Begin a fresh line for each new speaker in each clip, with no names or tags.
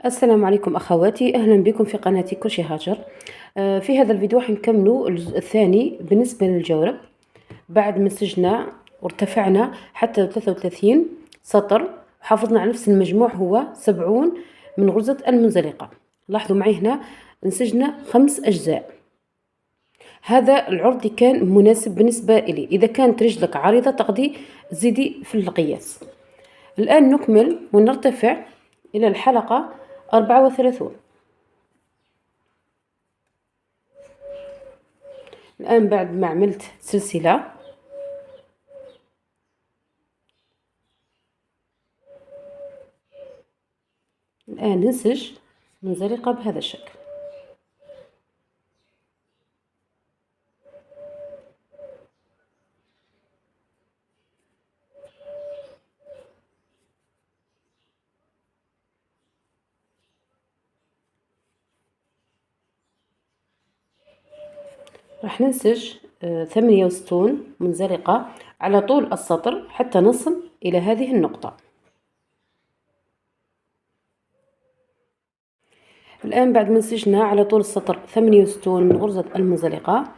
السلام عليكم أخواتي، أهلا بكم في قناتي كرشي هاجر. في هذا الفيديو حنكملوا الجزء الثاني بالنسبة للجورب. بعد ما سجنا وارتفعنا حتى 33 سطر، حافظنا على نفس المجموع هو 70 من غرزة المنزلقة. لاحظوا معي هنا نسجنا 5 أجزاء. هذا العرض اللي كان مناسب بالنسبة إلي. إذا كانت رجلك عريضة تقضي تزيدي في القياس. الآن نكمل ونرتفع إلى الحلقة 34. الآن بعد ما عملت سلسلة الآن ننسج منزلقة بهذا الشكل. راح ننسج 68 منزلقة على طول السطر حتى نصل إلى هذه النقطة. الآن بعد ما نسجنا على طول السطر 68 من غرزة المنزلقة،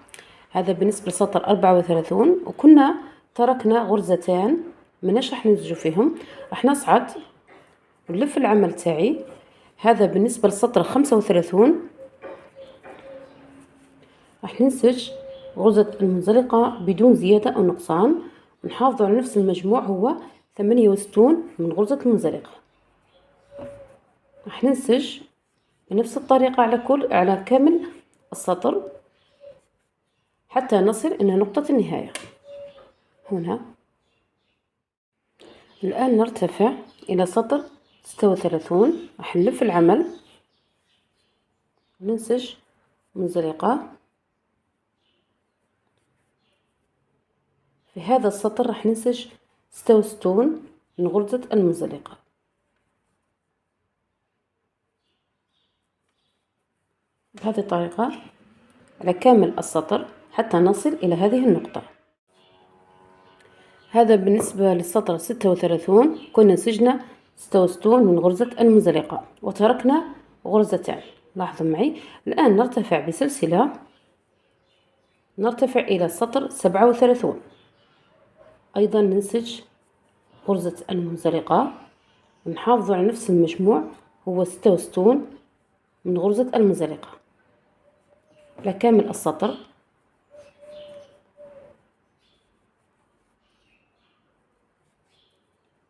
هذا بالنسبة لسطر 34، وكنا تركنا غرزتان مناش راح ننسجوا فيهم. راح نصعد ونلف العمل تاعي. هذا بالنسبة لسطر 35 راح ننسج غرزة المنزلقة بدون زيادة أو نقصان، ونحافظ على نفس المجموع هو 68 من غرزة المنزلقة. راح ننسج بنفس الطريقة على كامل السطر حتى نصل إلى نقطة النهاية هنا. الآن نرتفع إلى سطر 36. راح نلف العمل، ننسج منزلقة في هذا السطر. راح ننسج 66 من غرزة المنزلقة بهذه الطريقة على كامل السطر حتى نصل إلى هذه النقطة. هذا بالنسبة للسطر 36، كنا نسجنا 66 من غرزة المنزلقة وتركنا غرزتان. لاحظوا معي. الآن نرتفع بسلسلة، نرتفع إلى السطر 37، أيضا ننسج غرزة المنزلقة ونحافظ على نفس المجموع هو 66 من غرزة المنزلقة على كامل السطر.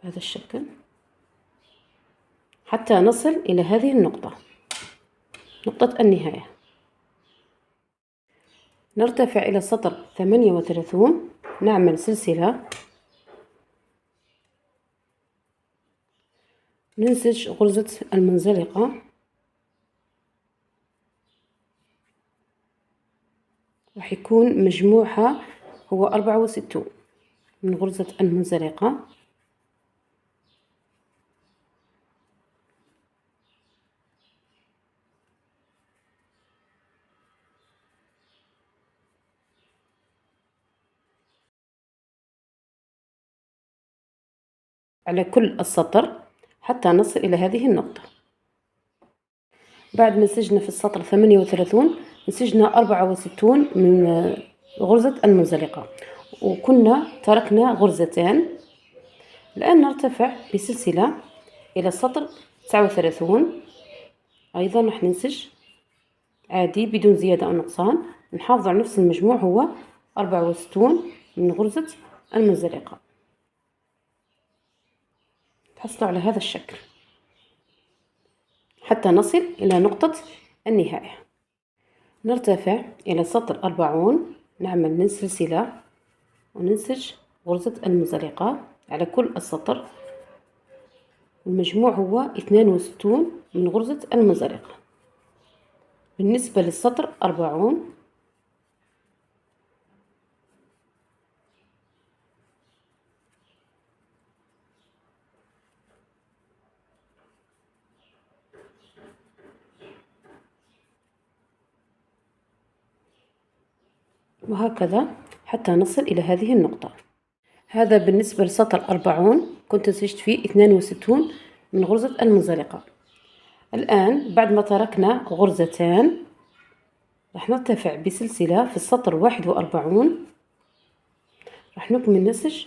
بهذا الشكل حتى نصل إلى هذه النقطة، نقطة النهاية. نرتفع إلى سطر 38، نعمل سلسلة، ننسج غرزة المنزلقة راح يكون مجموعها هو 64 من غرزة المنزلقة. على كل السطر حتى نصل إلى هذه النقطة. بعد ما نسجنا في السطر 38 نسجنا 64 من غرزة المنزلقة، وكنا تركنا غرزتان. الآن نرتفع بسلسلة إلى السطر 39، أيضا راح ننسج عادي بدون زيادة أو نقصان، نحافظ على نفس المجموع هو 64 من غرزة المنزلقة. تحصلوا على هذا الشكل حتى نصل إلى نقطة النهاية. نرتفع إلى سطر 40، نعمل سلسلة وننسج غرزة المنزلقة على كل السطر. المجموع هو 62 من غرزة المنزلقة بالنسبة للسطر 40. وهكذا حتى نصل إلى هذه النقطة. هذا بالنسبة لسطر 40، كنت نسجت فيه 62 من غرزة المنزلقة. الآن بعد ما تركنا غرزتان راح نرتفع بسلسلة في السطر 41. راح نكمل نسج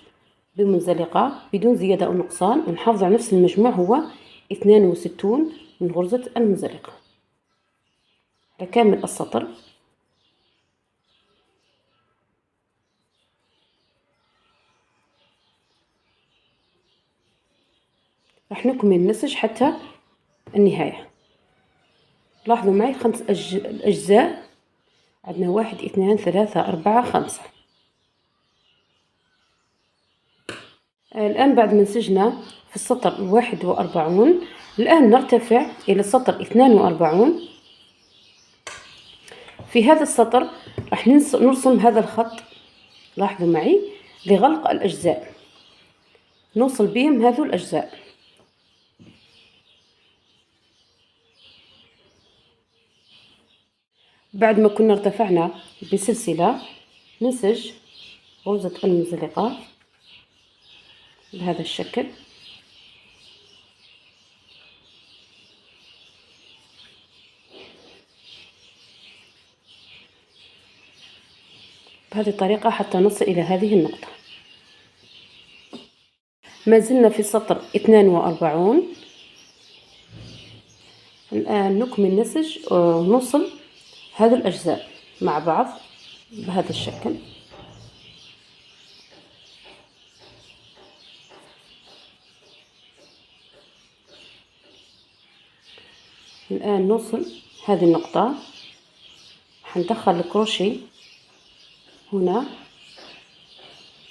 بمنزلقة بدون زيادة أو نقصان، ونحافظ على نفس المجموع هو 62 من غرزة المنزلقة على كامل السطر. راح نكمل النسج حتى النهاية. لاحظوا معي 5 أجزاء، عندنا 1 2 3 4 5. الآن بعد ما نسجنا في السطر 41، الآن نرتفع إلى السطر 42. في هذا السطر راح نرسم هذا الخط، لاحظوا معي، لغلق الأجزاء، نوصل بهم هذو الأجزاء. بعد ما كنا ارتفعنا بسلسلة ننسج غرزة المنزلقة بهذا الشكل، بهذه الطريقة حتى نصل إلى هذه النقطة. ما زلنا في السطر 42. الآن نكمل نسج ونوصل هذه الأجزاء مع بعض بهذا الشكل. الآن نوصل هذه النقطة، حندخل الكروشيه هنا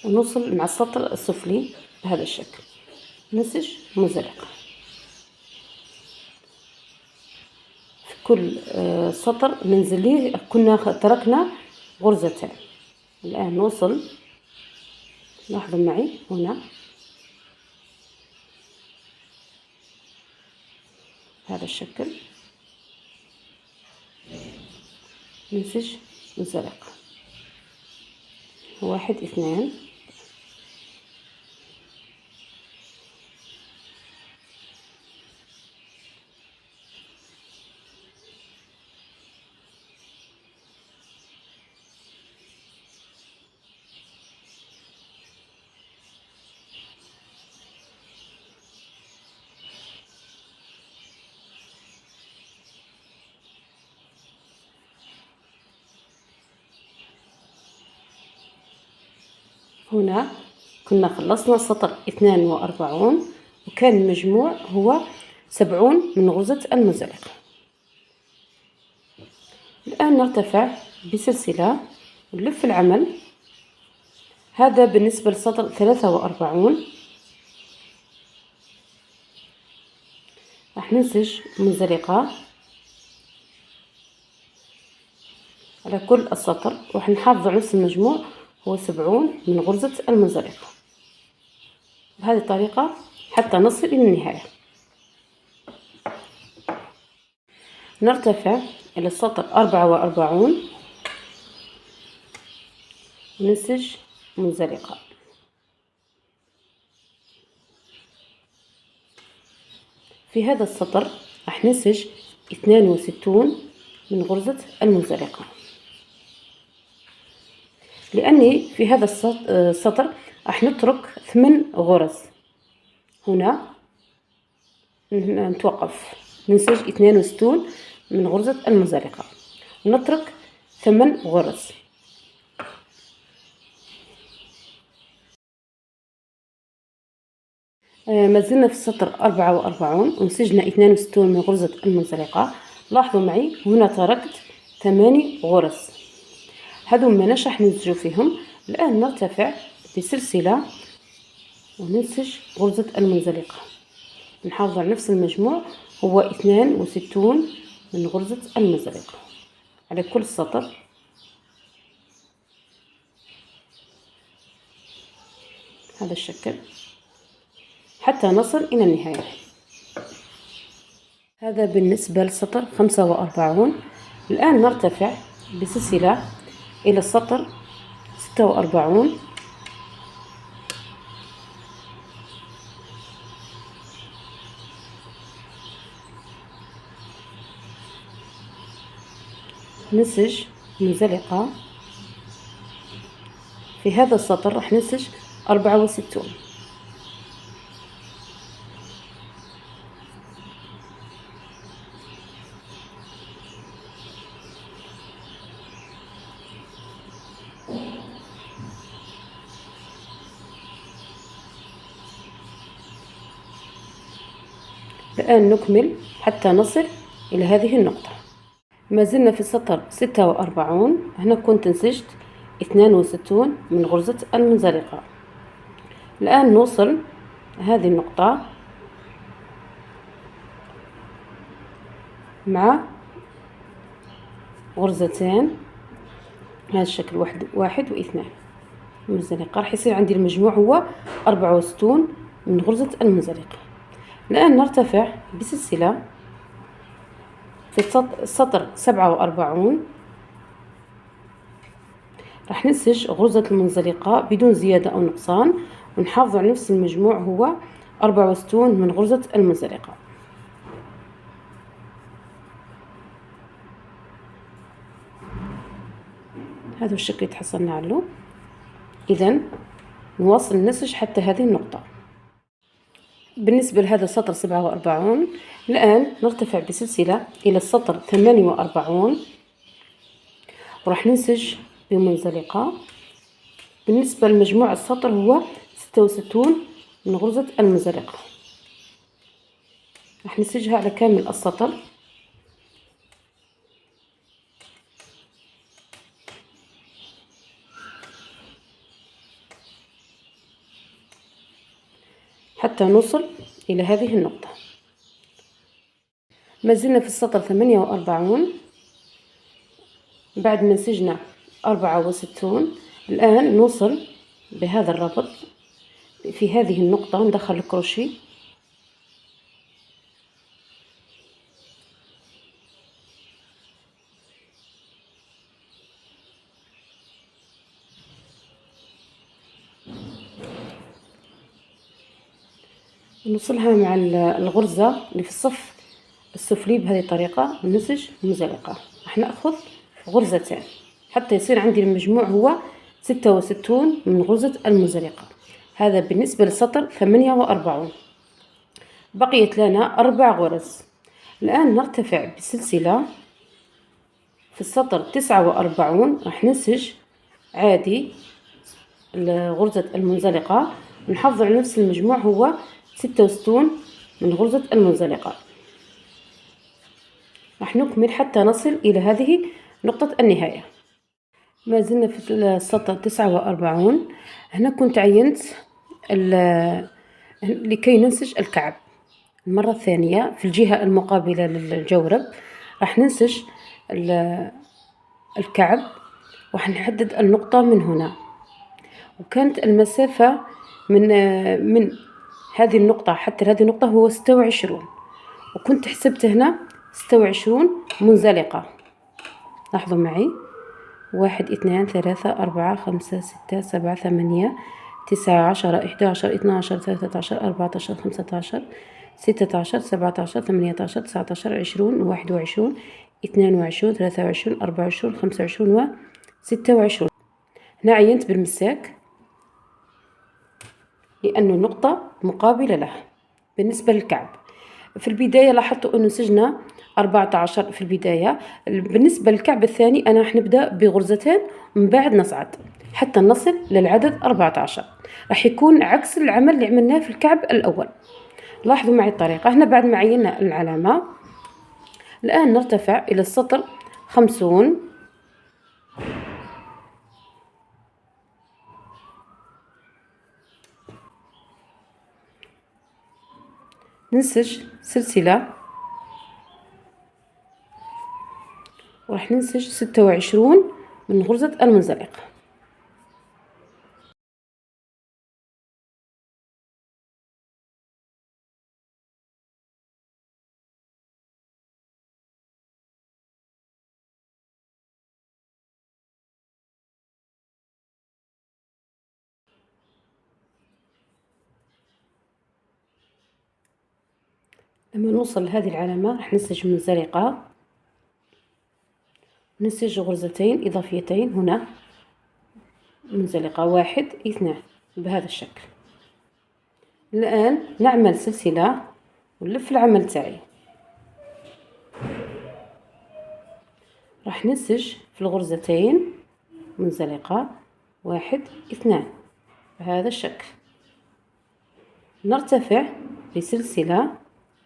ونوصل مع السطر السفلي بهذا الشكل، نسج منزلقة في كل سطر ننزل ليه كنا تركنا غرزتين. الآن نوصل، لاحظوا معي هنا بهذا الشكل، ننسج منزلقة 1 2. هنا كنا خلصنا سطر 42، وكان المجموع هو 70 من غرزة المنزلقة. الآن نرتفع بسلسلة ونلف العمل. هذا بالنسبة لسطر 43. راح ننسج منزلقة على كل السطر، وراح نحافظ على نفس المجموع هو 70 من غرزة المنزلقة بهذه الطريقة حتى نصل إلى النهاية. نرتفع إلى السطر 44 وننسج منزلقة. في هذا السطر راح ننسج 62 من غرزة المنزلقة، لأني في هذا السطر راح نترك 8 غرز. هنا نتوقف، ننسج 62 من غرزة المنزلقة ونترك 8 غرز. ما زلنا في السطر 44 ونسجنا 62 من غرزة المنزلقة. لاحظوا معي هنا تركت 8 غرز، هذو ماناش راح ننسجو فيهم. الآن نرتفع بسلسلة وننسج غرزة المنزلقة، نحافظ على نفس المجموع هو 62 من غرزة المنزلقة على كل سطر. هذا الشكل حتى نصل إلى النهاية. هذا بالنسبة للسطر 45. الآن نرتفع بسلسلة إلى السطر 46. ننسج منزلقة في هذا السطر، راح ننسج 64. الآن نكمل حتى نصل إلى هذه النقطة. ما زلنا في السطر 46. هنا كنت نسجت 62 من غرزة المنزلقة. الآن نوصل هذه النقطة مع غرزتين هذا الشكل، واحد واثنان منزلقة، راح يصير عندي المجموع هو 64 من غرزة المنزلقة. الآن نرتفع بسلسلة في السطر 47. راح ننسج غرزة المنزلقة بدون زيادة أو نقصان، ونحافظ على نفس المجموع هو 64 من غرزة المنزلقة. هذا الشكل تحصلنا عليه. إذا نواصل النسج حتى هذه النقطة. بالنسبة لهذا السطر 47، الآن نرتفع بسلسلة إلى السطر 48 وراح ننسج بمنزلقة. بالنسبة لمجموع السطر هو 66 من غرزة المنزلقة، راح ننسجها على كامل السطر. حتى نوصل إلى هذه النقطة. ما زلنا في السطر 48 بعد ما نسجنا 64. الآن نوصل بهذا الربط في هذه النقطة، ندخل الكروشيه نوصلها مع الغرزة اللي في الصف السفلي بهذه الطريقة، وننسج منزلقة. راح ناخذ غرزتين حتى يصير عندي المجموع هو 66 من غرزة المنزلقة. هذا بالنسبة للسطر 48. بقيت لنا 4 غرز. الآن نرتفع بسلسلة في السطر 49. راح ننسج عادي غرزة المنزلقة، ونحافظ على نفس المجموع هو 66 من غرزة المنزلقة. راح نكمل حتى نصل إلى هذه نقطة النهاية. ما زلنا في السطر 49. هنا كنت عينت لكي ننسج الكعب المرة الثانية في الجهة المقابلة للجورب. راح ننسج الكعب، وراح نحدد النقطة من هنا، وكانت المسافة من هذه النقطة حتى هذه النقطة هو 26، وكنت حسبت هنا 26 منزلقة. لاحظوا معي: 1 2 3 4 5 6 7 8 9 10 11 12 13 14 15 16 17 18 19 20 21 22 23 24 25 و 26. هنا عينت بالمساك لأنه النقطة مقابلة له. بالنسبة للكعب في البداية لاحظت أنه سجنا 14 في البداية. بالنسبة للكعب الثاني أنا راح نبدأ بغرزتين ومن بعد نصعد حتى نصل للعدد 14. راح يكون عكس العمل اللي عملناه في الكعب الأول. لاحظوا معي الطريقة. هنا بعد ما عينا العلامة، الآن نرتفع إلى السطر 50. ننسج سلسلة وراح ننسج 26 من غرزة المنزلقة. لما نوصل لهذه العلامة راح ننسج منزلقة ننسج غرزتين إضافيتين هنا منزلقة، 1 2 بهذا الشكل. الآن نعمل سلسلة ونلف العمل تاعي. راح ننسج في الغرزتين منزلقة 1 2 بهذا الشكل. نرتفع بسلسلة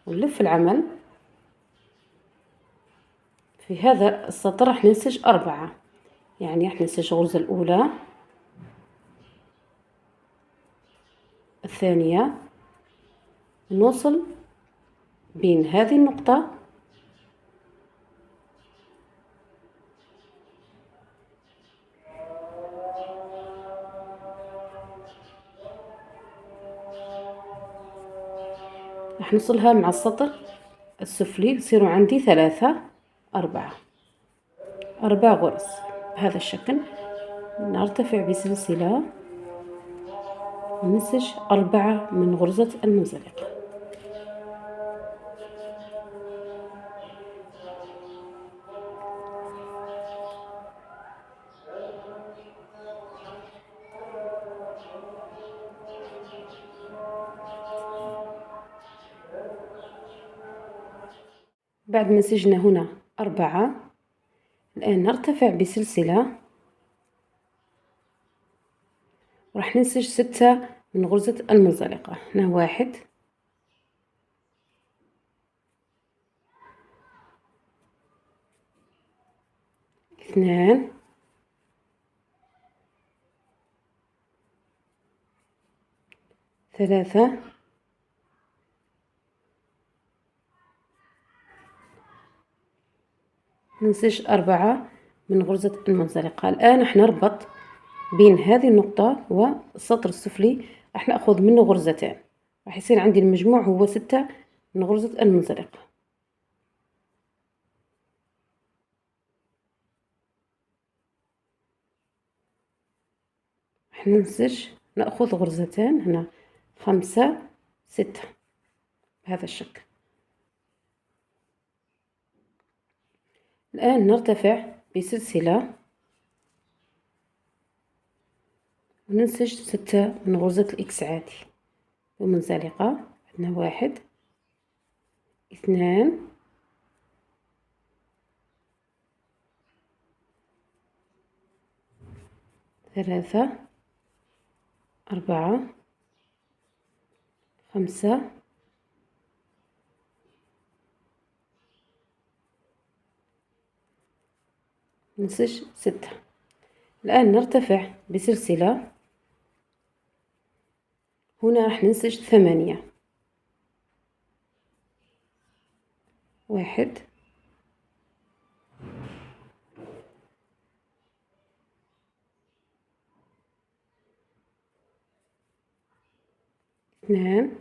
ونلف العمل. في هذا السطر راح ننسج 4، يعني راح ننسج الغرزة الأولى، الثانية، نوصل بين هذه النقطة راح نوصلها مع السطر السفلي، يصيروا عندي 3 4 غرز بهذا الشكل. نرتفع بسلسلة وننسج 4 من غرزة المنزلقة. بعد ما نسجنا هنا 4، الآن نرتفع بسلسلة وراح ننسج 6 من غرزة المنزلقة. هنا 1 2 3 ننسج 4 من غرزة المنزلقة. الآن راح نربط بين هذه النقطة والسطر السفلي، راح نأخذ منه غرزتين، راح يصير عندي المجموع هو 6 من غرزة المنزلقة. راح ننسج نأخذ غرزتين هنا 5 6 بهذا الشكل. الآن نرتفع بسلسلة وننسج 6 من غرزة الإكس عادي ومنزلقة. عندنا 1 2 3 4 5 ننسج 6. الآن نرتفع بسلسلة، هنا راح ننسج 8، 1 2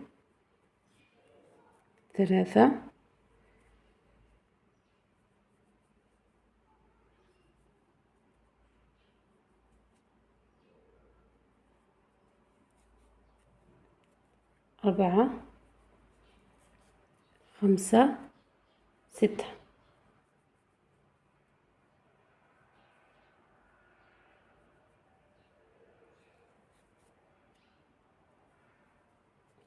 3 4 5 6.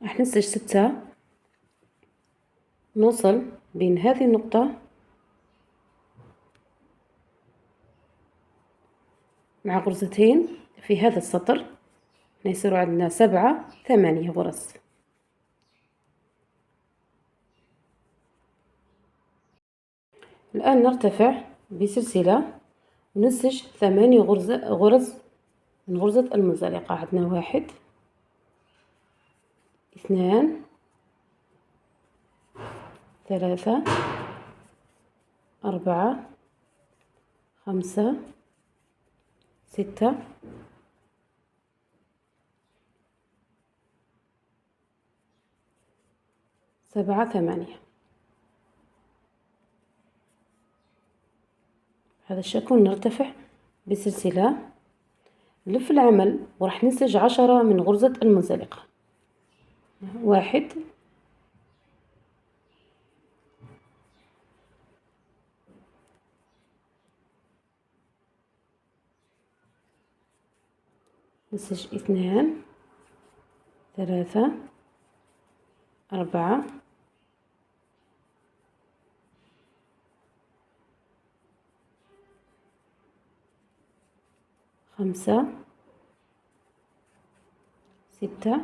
راح ننسج 6، نوصل بين هذه النقطة مع غرزتين في هذا السطر، يصيروا عندنا 7 8 غرز. الآن نرتفع بسلسلة وننسج 8 غرز من غرزة المنزلقة. عندنا 1 2 3 4 5 6 7 8. هذا الشكل. نرتفع بسلسلة نلف العمل وراح ننسج 10 من غرزة المنزلقة. 1 نسج 2 3 4 5 6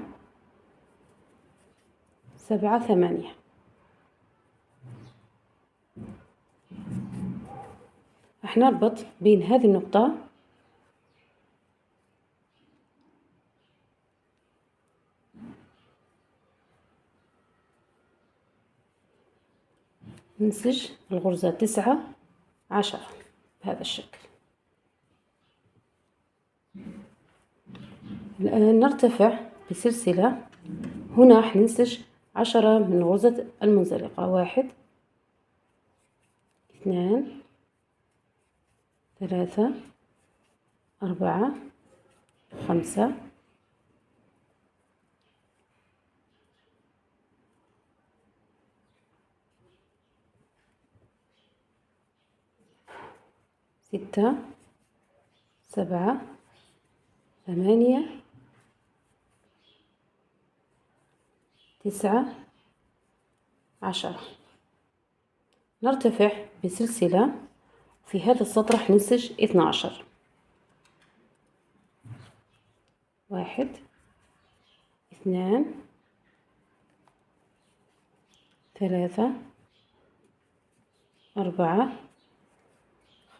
7 8. راح نربط بين هذه النقطة ننسج الغرزة 9 10 بهذا الشكل. الآن نرتفع بسلسلة، هنا راح ننسج 10 من غرزة المنزلقة، 1 2 3 4 5 6 7 8 9 10. نرتفع بسلسلة، في هذا السطر راح ننسج 12، 1 2 3 4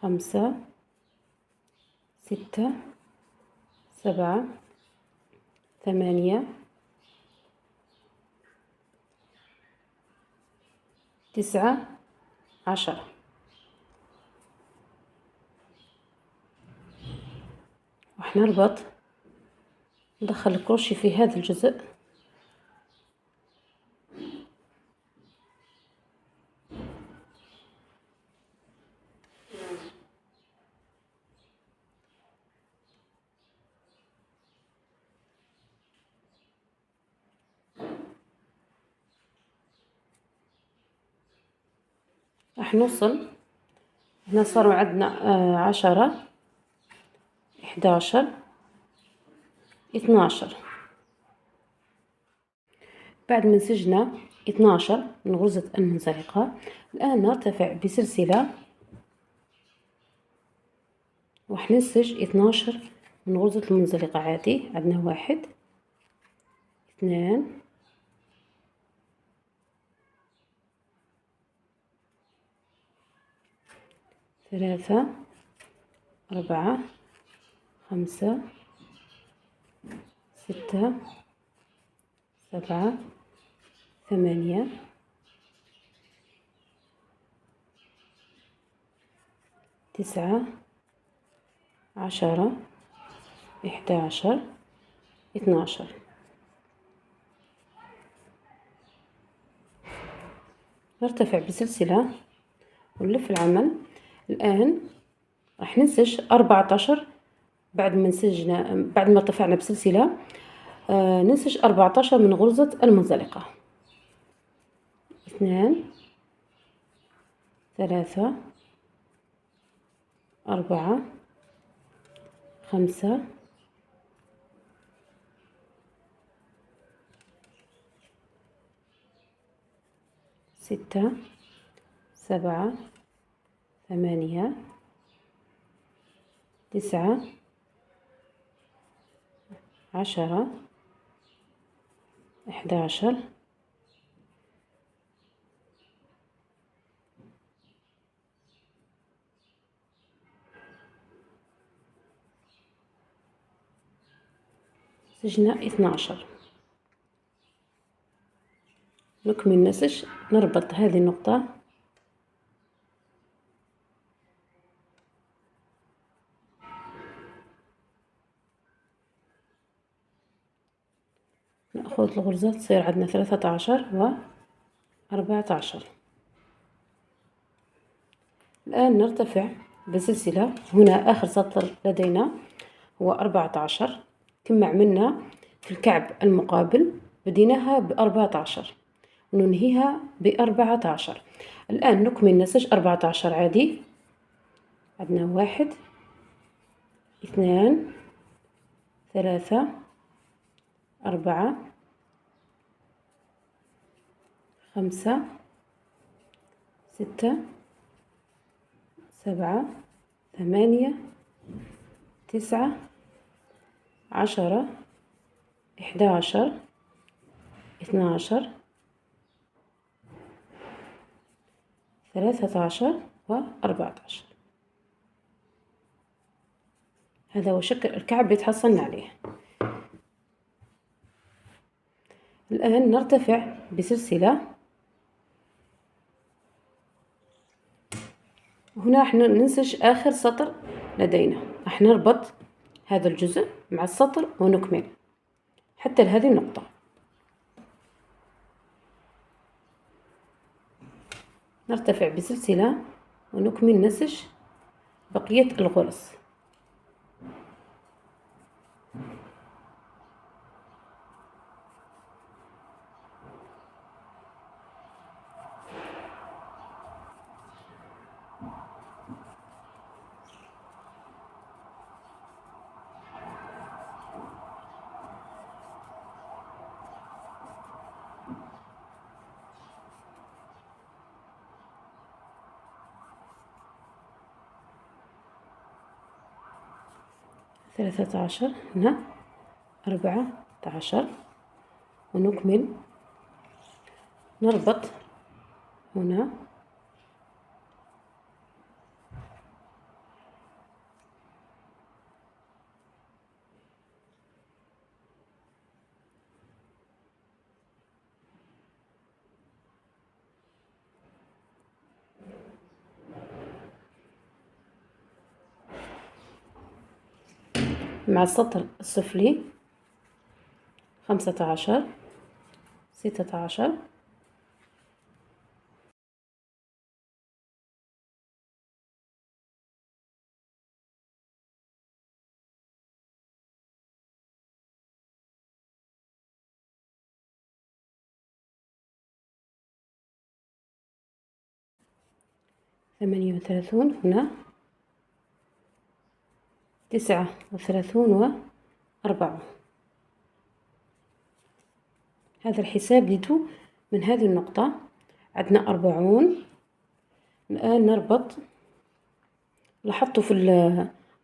5 6 7 8 9 10. راح نربط، ندخل الكروشيه في هذا الجزء، راح نوصل هنا صاروا عندنا 10 11 12. بعد ما نسجنا 12 من غرزة المنزلقة، الآن نرتفع بسلسلة وراح ننسج 12 من غرزة المنزلقة عادي. عندنا 1 2 3 4 5 6 7 8 9 10 11 12. نرتفع بسلسلة ونلف العمل. الآن راح ننسج 14 بعد ما نسجنا، بعد ما ارتفعنا بسلسلة ننسج 14 من غرزة المنزلقة. 2 3 4 5 6 7 8 9 10 11. سجنا 12. نكمل نسج، نربط هذه النقطة نأخذ الغرزة، تصير عندنا 13 و 14. الآن نرتفع بسلسلة، هنا آخر سطر لدينا هو 14 كما عملنا في الكعب المقابل، بديناها ب14 وننهيها ب14. الآن نكمل نسج 14 عادي. عندنا 1 2 3 4 5 6 7 8 9 10 11 12 13 و14. هذا هو شكل الكعب اللي تحصلنا عليه. الآن نرتفع بسلسلة. هنا راح ننسج آخر سطر لدينا، راح نربط هذا الجزء مع السطر ونكمل حتى لهذه النقطة. نرتفع بسلسلة ونكمل نسج بقية الغرز. ثلاثة عشر، هنا 14 ونكمل. نربط هنا مع السطر السفلي 15 16 38 هنا 39 و40. هذا الحساب لدو من هذه النقطة عندنا 40. الآن نربط. لاحظتوا في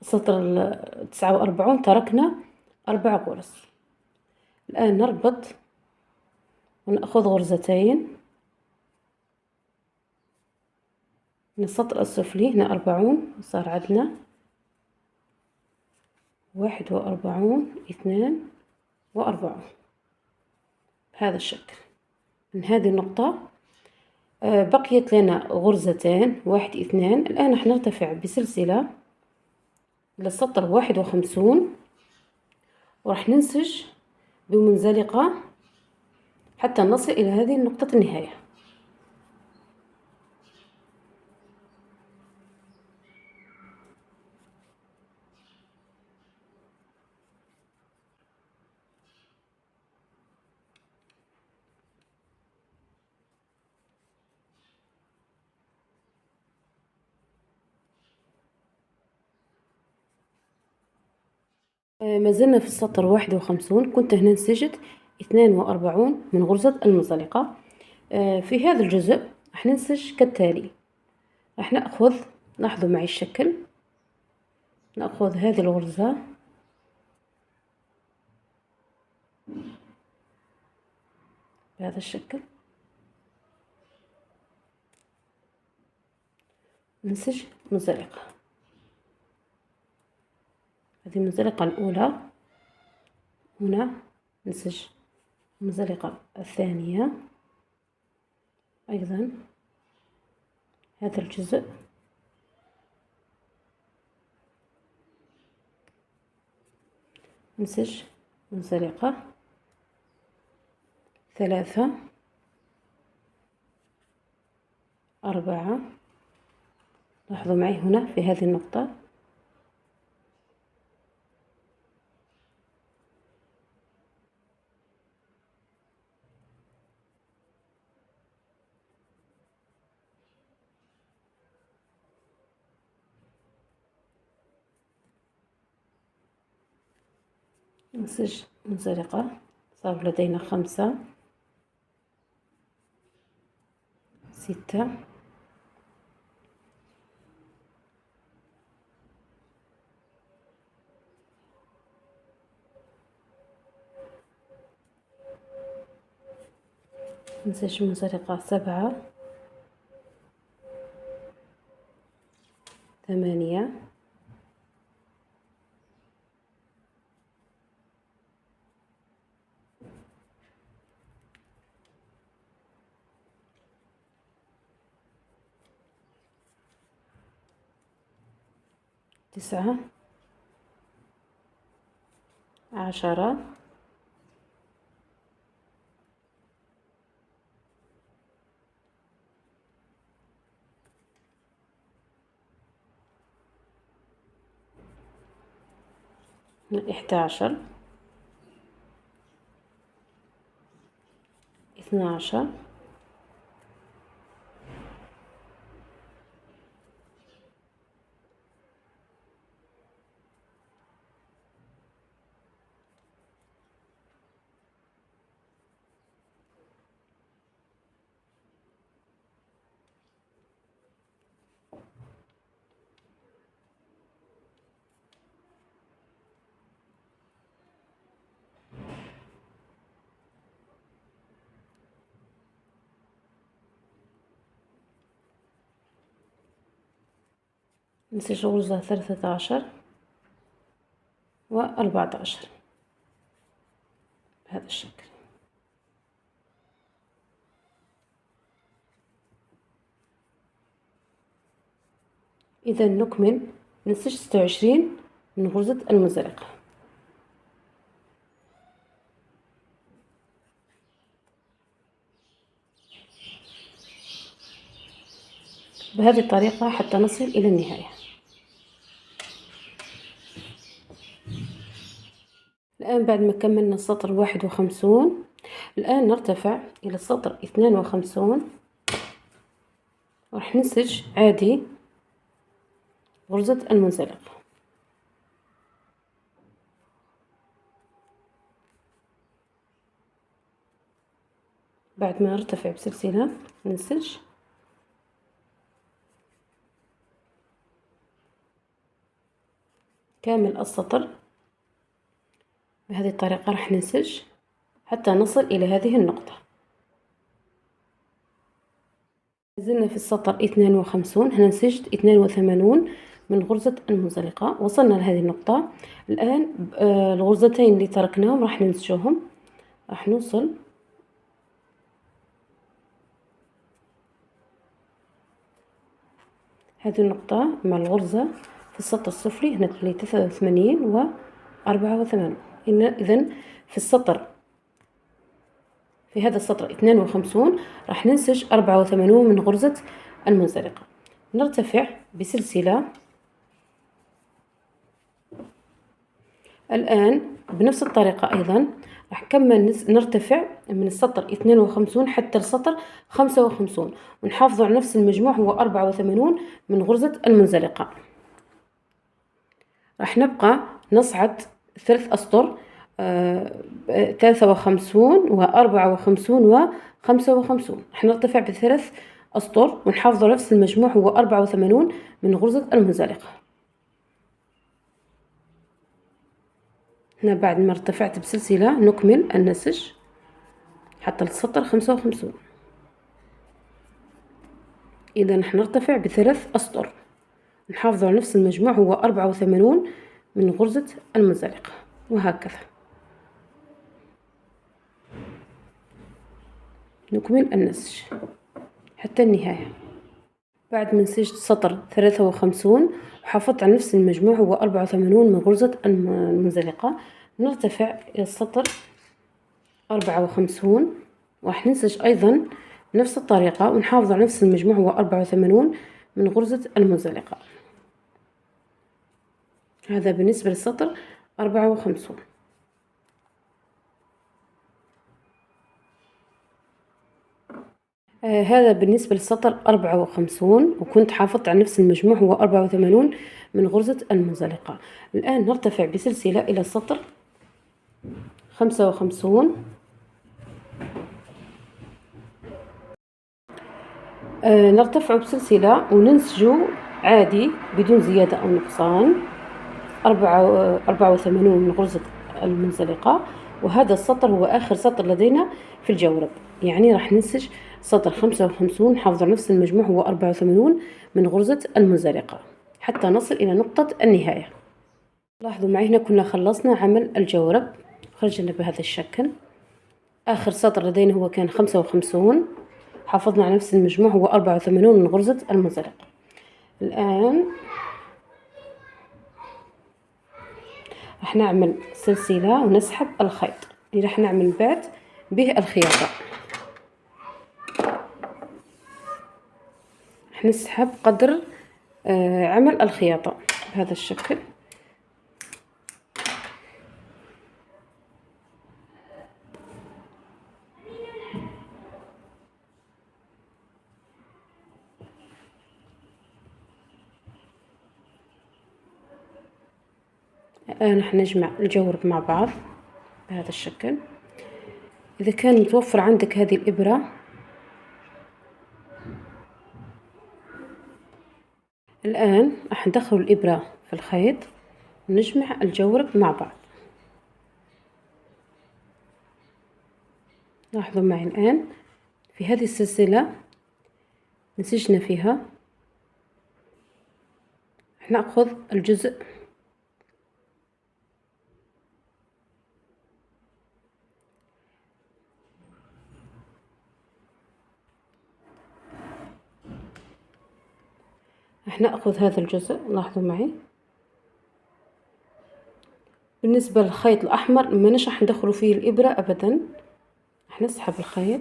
السطر 49 تركنا 4 غرز. الآن نربط ونأخذ غرزتين من السطر السفلي. هنا 40 صار عندنا 41 42 بهذا الشكل. من هذه النقطة بقيت لنا غرزتين 1 2. الآن راح نرتفع بسلسلة للسطر 51 وراح ننسج بمنزلقة حتى نصل إلى هذه النقطة النهاية. ما زلنا في السطر 51. كنت هنا نسجت 42 من غرزة المنزلقة. في هذا الجزء راح ننسج كالتالي. راح نأخذ، لاحظوا معي الشكل، نأخذ هذه الغرزة بهذا الشكل، ننسج منزلقة. هذه المنزلقة الأولى. هنا ننسج المنزلقة الثانية أيضا هذا الجزء. ننسج منزلقة 3 4. لاحظوا معي هنا في هذه النقطة نسج منزلقة. صار لدينا 5 6 نسج منزلقة 7 8 9 10 11 12 نسج غرزة 13 و14 بهذا الشكل. إذا نكمل نسج 26 من غرزة المنزلقة. بهذه الطريقة حتى نصل إلى النهاية. الآن بعد ما كملنا السطر 51 الآن نرتفع إلى السطر 52 راح ننسج عادي غرزة المنزلقة. بعد ما نرتفع بسلسلة ننسج كامل السطر بهذه الطريقة. راح ننسج حتى نصل إلى هذه النقطة. زلنا في السطر 52 هننسج 82 من غرزة المنزلقة. وصلنا لهذه النقطة. الآن الغرزتين اللي تركناهم راح ننسجهم. راح نوصل هذه النقطة مع الغرزة في السطر السفلي هنا 83 و 84. إذن في السطر في هذا السطر 52 راح ننسج 84 من غرزة المنزلقة. نرتفع بسلسلة. الآن بنفس الطريقة أيضا راح نكمل نرتفع من السطر 52 حتى السطر 55 ونحافظ على نفس المجموع هو 84 من غرزة المنزلقة. راح نبقى نصعد 3 أسطر 53 و 54 و 55. راح نرتفع ب3 أسطر ونحافظ على نفس المجموع هو 84 من غرزة المنزلقة. هنا بعد ما ارتفعت بسلسلة نكمل النسج حتى السطر 55. إذا نحن نرتفع ب3 أسطر نحافظ على نفس المجموع هو 84 من غرزة المنزلقة وهكذا نكمل النسج حتى النهاية. بعد ما نسجت سطر 53 وحافظت على نفس المجموع هو 84 من غرزة المنزلقة نرتفع إلى السطر 54 وراح ننسج أيضا نفس الطريقة ونحافظ على نفس المجموع هو 84 من غرزة المنزلقة. هذا بالنسبة للسطر 54. هذا بالنسبة للسطر 54 وكنت حافظت على نفس المجموع هو 84 من غرزة المنزلقة. الآن نرتفع بسلسلة إلى السطر 55. نرتفع بسلسلة وننسج عادي بدون زيادة أو نقصان 84 من غرزة المنزلقة. وهذا السطر هو آخر سطر لدينا في الجورب، يعني راح ننسج سطر 55 نحافظ على نفس المجموع هو 84 من غرزة المنزلقة حتى نصل إلى نقطة النهاية. لاحظوا معي هنا كنا خلصنا عمل الجورب، خرجنا بهذا الشكل. آخر سطر لدينا هو كان 55، حافظنا على نفس المجموع هو 84 من غرزة المنزلقة. الآن راح نعمل سلسلة ونسحب الخيط اللي راح نعمل بعد به الخياطة. راح نسحب قدر عمل الخياطة بهذا الشكل. الآن راح نجمع الجورب مع بعض بهذا الشكل. إذا كان متوفر عندك هذه الإبرة الآن راح ندخل الإبرة في الخيط ونجمع الجورب مع بعض. لاحظوا معي الآن في هذه السلسلة نسجنا فيها، راح نأخذ الجزء راح نأخذ هذا الجزء. لاحظوا معي بالنسبة للخيط الأحمر ما راح ندخل فيه الإبرة أبدا، راح نسحب الخيط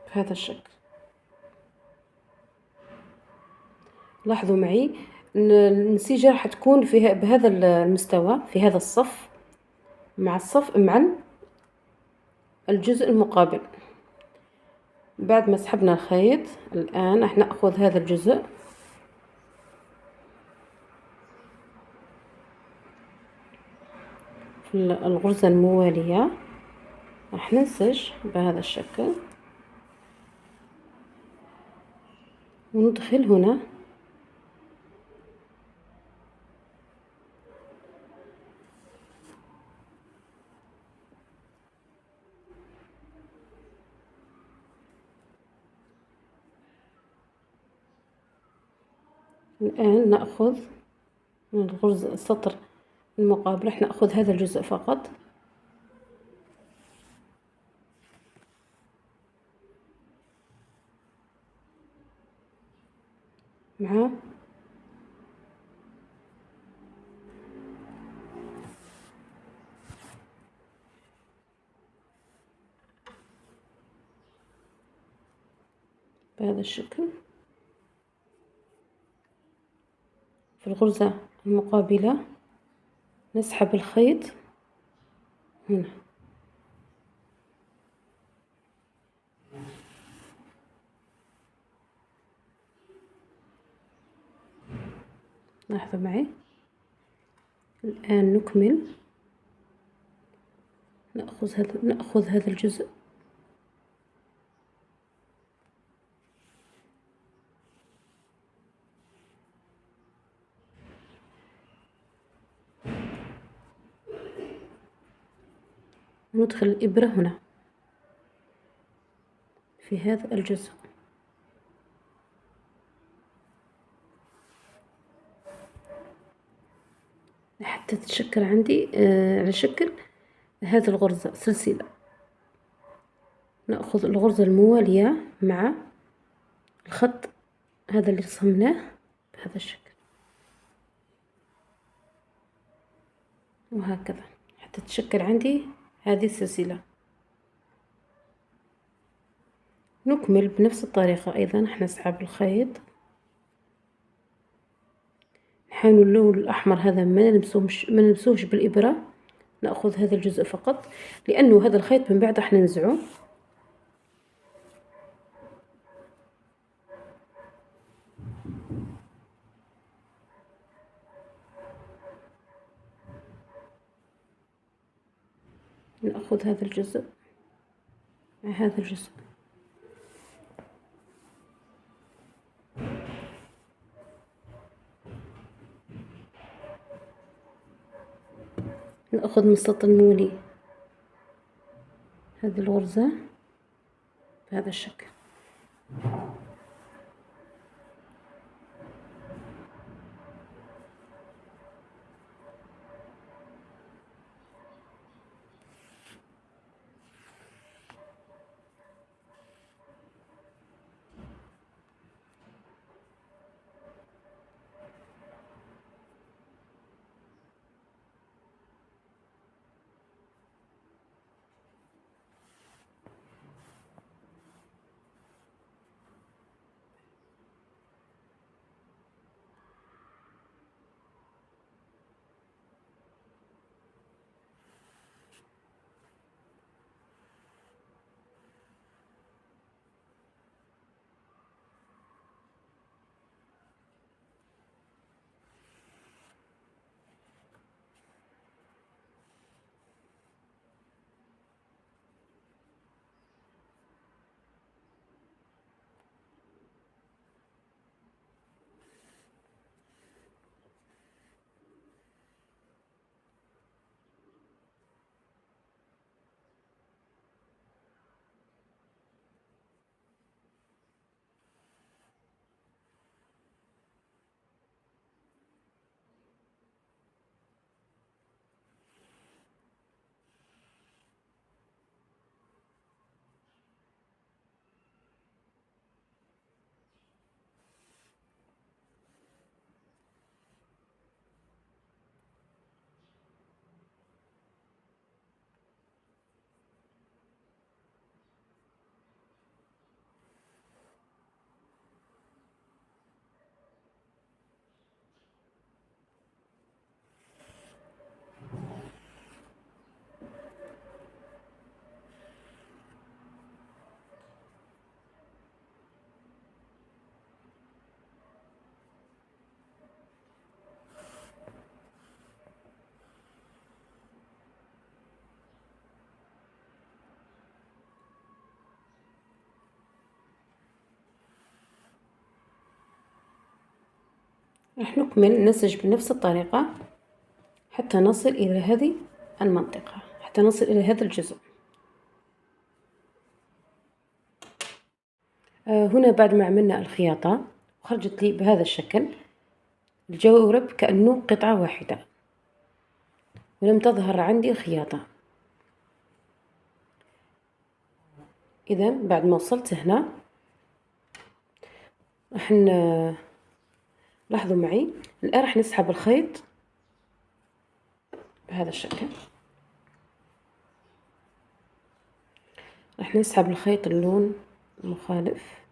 بهذا الشكل. لاحظوا معي النسيجة راح تكون في بهذا المستوى في هذا الصف مع الصف مع الجزء المقابل. بعد ما سحبنا الخيط الآن راح نأخذ هذا الجزء في الغرزة الموالية، راح ننسج بهذا الشكل وندخل هنا الآن نأخذ من الغرزة السطر المقابل راح نأخذ هذا الجزء فقط مع بهذا الشكل. في الغرزة المقابلة نسحب الخيط هنا، لاحظوا معي الآن نكمل. نأخذ هذا الجزء ندخل الإبرة هنا في هذا الجزء حتى تتشكل عندي على شكل هذه الغرزة سلسلة. نأخذ الغرزة الموالية مع الخط هذا اللي رسمناه بهذا الشكل وهكذا حتى تتشكل عندي هذه السلسلة. نكمل بنفس الطريقة أيضا، راح نسحب الخيط نحاول اللون الأحمر هذا ما نلمسوش بالإبرة، نأخذ هذا الجزء فقط لأنه هذا الخيط من بعد راح ننزعه. ناخذ هذا الجزء مع هذا الجزء، نأخذ مسط المولي هذه الغرزة بهذا الشكل. راح نكمل نسج بنفس الطريقة حتى نصل إلى هذه المنطقة، حتى نصل إلى هذا الجزء. هنا بعد ما عملنا الخياطة خرجت لي بهذا الشكل، الجورب كأنه قطعة واحدة ولم تظهر عندي الخياطة. إذا بعد ما وصلت هنا راح لاحظوا معي الآن راح نسحب الخيط بهذا الشكل، راح نسحب الخيط اللون المخالف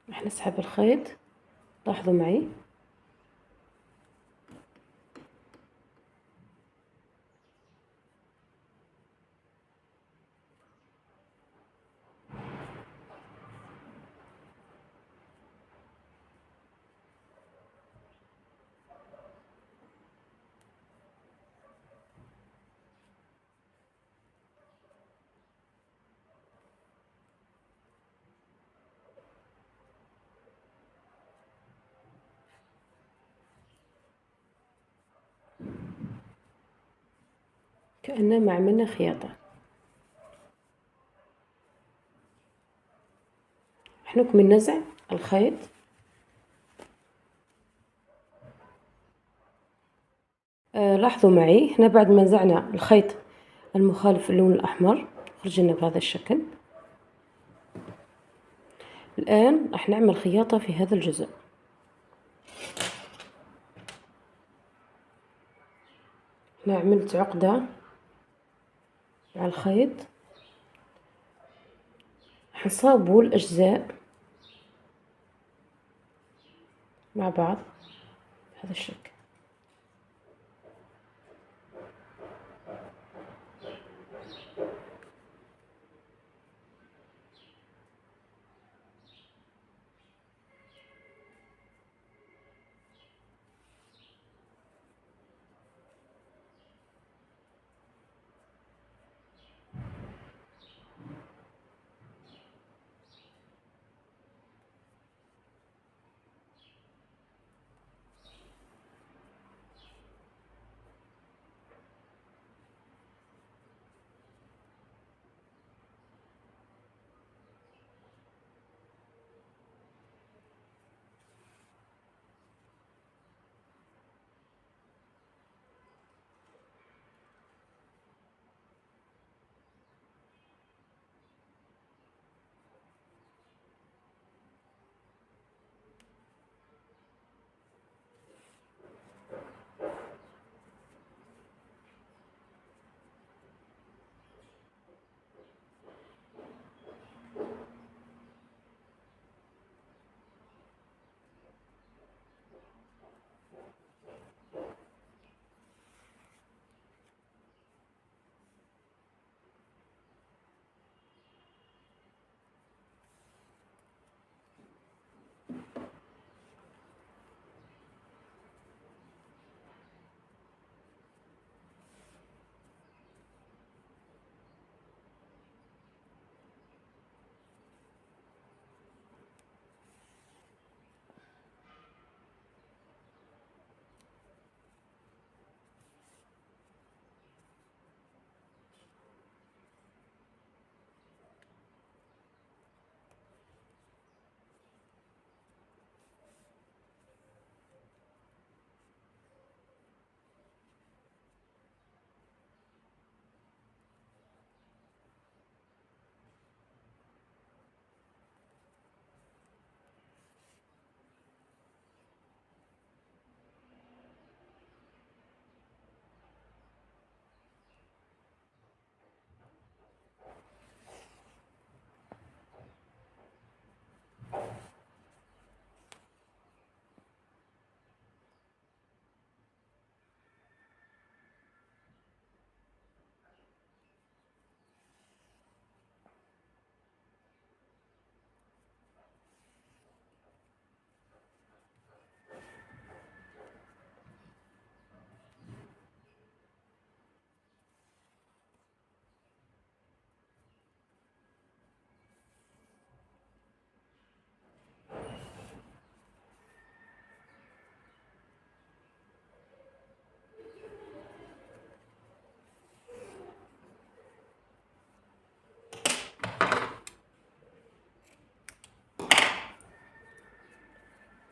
راح نسحب الخيط. لاحظوا معي كأننا ما عملنا خياطة. راح نكمل نزع الخيط. لاحظوا معي هنا بعد ما نزعنا الخيط المخالف اللون الأحمر خرج لنا بهذا الشكل. الآن راح نعمل خياطة في هذا الجزء. هنا عملت عقدة على الخيط، حنصاوبوا الأجزاء مع بعض بهذا الشكل.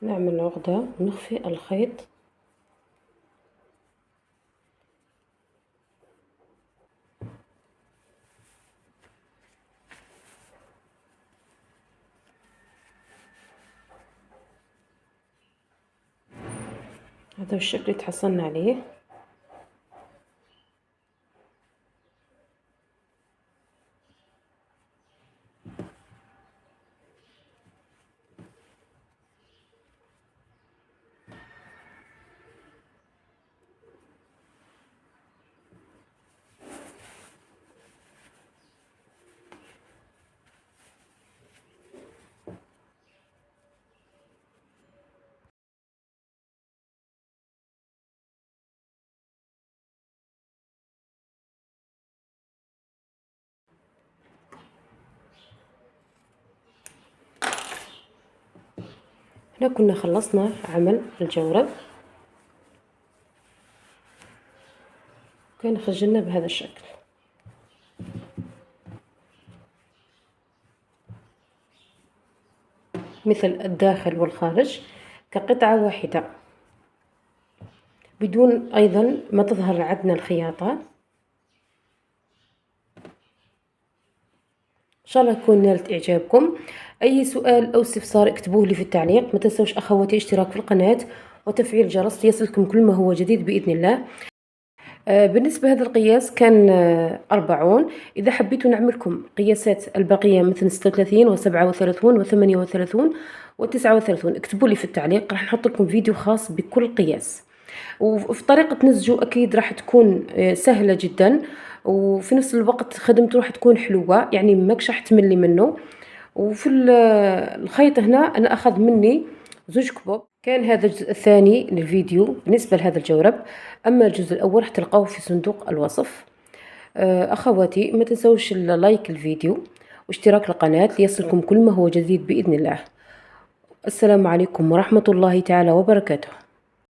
نعمل عقدة ونخفي الخيط. هذا الشكل اللي تحصلنا عليه. هنا كنا خلصنا عمل الجورب، كان خرجنا بهذا الشكل. مثل الداخل والخارج كقطعة واحدة، بدون أيضا ما تظهر عندنا الخياطة. إن شاء الله يكون نالت إعجابكم. أي سؤال أو استفسار اكتبوه لي في التعليق. ما تنسوش أخواتي اشتراك في القناة وتفعيل الجرس ليصلكم كل ما هو جديد بإذن الله. بالنسبة لهذا القياس كان 40. إذا حبيتوا نعملكم قياسات البقية مثل 36 و37 و38 و39 اكتبوا لي في التعليق، راح نحط لكم فيديو خاص بكل قياس. وفي طريقة نسجه أكيد راح تكون سهلة جدا، وفي نفس الوقت خدمته راح تكون حلوة، يعني ماكش راح تملي منه. وفي الخيط هنا أنا أخذ مني 2 كبوب. كان هذا الجزء الثاني للفيديو بالنسبة لهذا الجورب. أما الجزء الأول راح تلقوه في صندوق الوصف. أخواتي ما تنسوش لايك الفيديو واشتراك القناة ليصلكم كل ما هو جديد بإذن الله. السلام عليكم ورحمة الله تعالى وبركاته.